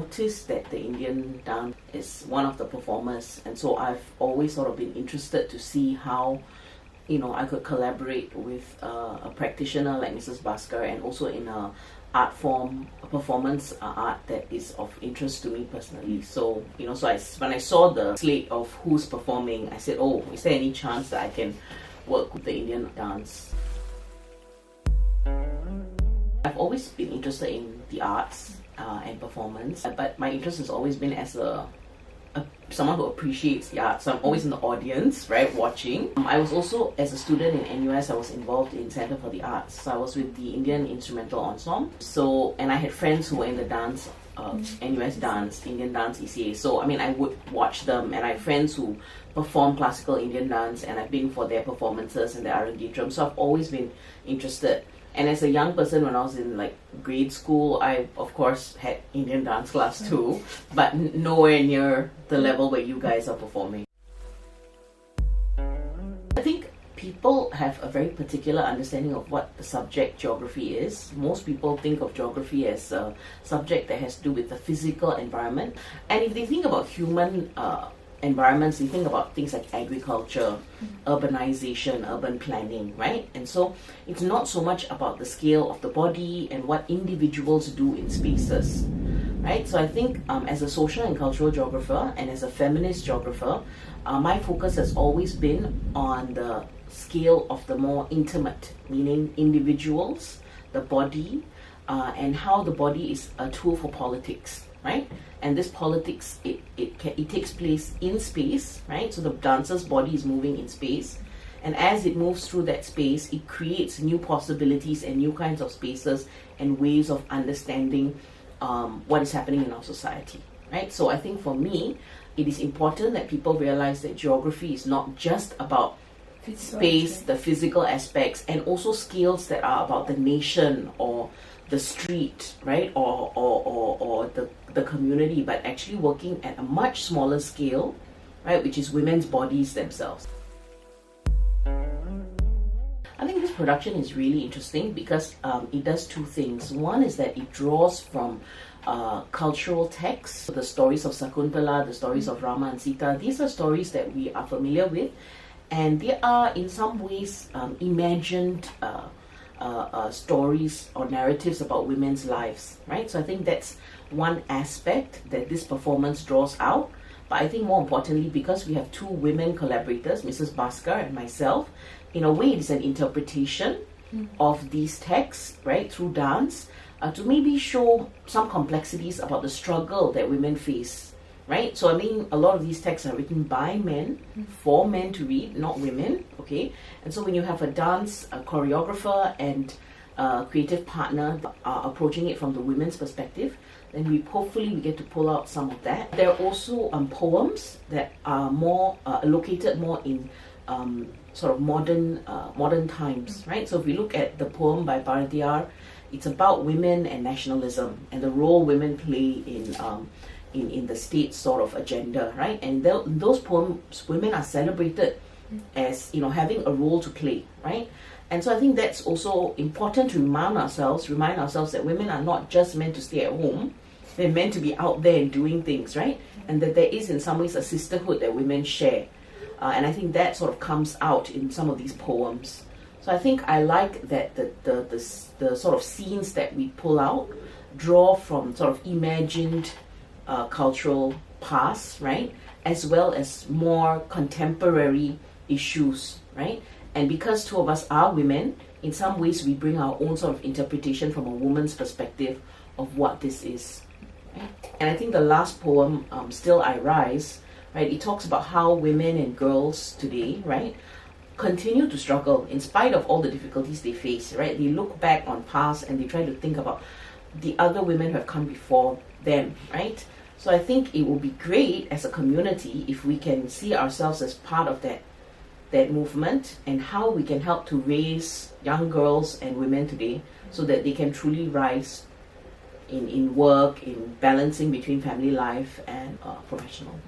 noticed that the Indian dance is one of the performers, and so I've always sort of been interested to see how I could collaborate with a practitioner like Mrs. Bhaskar, and also in a art form, a performance art that is of interest to me personally. So, when I saw the slate of who's performing, I said, oh, is there any chance that I can work with the Indian dance? I've always been interested in the arts and performance, but my interest has always been as someone who appreciates the arts. So I'm always in the audience, right, watching. I was also, as a student in NUS, I was involved in Center for the Arts. So I was with the Indian Instrumental Ensemble. And I had friends who were in the dance, NUS Dance, Indian Dance ECA. So, I would watch them, and I have friends who perform classical Indian dance, and I've been for their performances and their R&D drum. So I've always been interested. And as a young person, when I was in grade school, I of course had Indian dance class too, but nowhere near the level where you guys are performing. I think people have a very particular understanding of what the subject geography is. Most people think of geography as a subject that has to do with the physical environment. And if they think about human environments, you think about things like agriculture, urbanization, urban planning, right? And so it's not so much about the scale of the body and what individuals do in spaces, right? So I think as a social and cultural geographer and as a feminist geographer, my focus has always been on the scale of the more intimate, meaning individuals, the body, and how the body is a tool for politics, right? And this politics, it takes place in space, right? So the dancer's body is moving in space, and as it moves through that space, it creates new possibilities and new kinds of spaces and ways of understanding what is happening in our society, right? So I think for me, it is important that people realize that geography is not just about space, the physical aspects, and also scales that are about the nation or the street, right, or the community, but actually working at a much smaller scale, right, which is women's bodies themselves. I think this production is really interesting because it does two things. One is that it draws from cultural texts, the stories of Sakuntala, the stories of Rama and Sita. These are stories that we are familiar with, and they are in some ways imagined stories or narratives about women's lives, right? So I think that's one aspect that this performance draws out. But I think more importantly, because we have two women collaborators, Mrs. Bhaskar and myself, in a way it's an interpretation of these texts, right, through dance, to maybe show some complexities about the struggle that women face, right? So a lot of these texts are written by men, for men to read, not women, okay? And so when you have a dance, a choreographer and a creative partner approaching it from the women's perspective, then hopefully we get to pull out some of that. There are also poems that are more located more in sort of modern times, right? So if we look at the poem by Bharatiyar, it's about women and nationalism and the role women play in the state sort of agenda, right? And those poems, women are celebrated as having a role to play, right? And so I think that's also important to remind ourselves that women are not just meant to stay at home, they're meant to be out there and doing things, right? And that there is in some ways a sisterhood that women share. And I think that sort of comes out in some of these poems. So I think I like that the sort of scenes that we pull out draw from sort of imagined cultural past, right? As well as more contemporary issues, right? And because two of us are women, in some ways we bring our own sort of interpretation from a woman's perspective of what this is. Right? And I think the last poem, Still I Rise, right? It talks about how women and girls today, right, continue to struggle in spite of all the difficulties they face, right? They look back on past and they try to think about the other women who have come before them, right? So I think it will be great as a community if we can see ourselves as part of that movement and how we can help to raise young girls and women today so that they can truly rise in work, in balancing between family life and professional.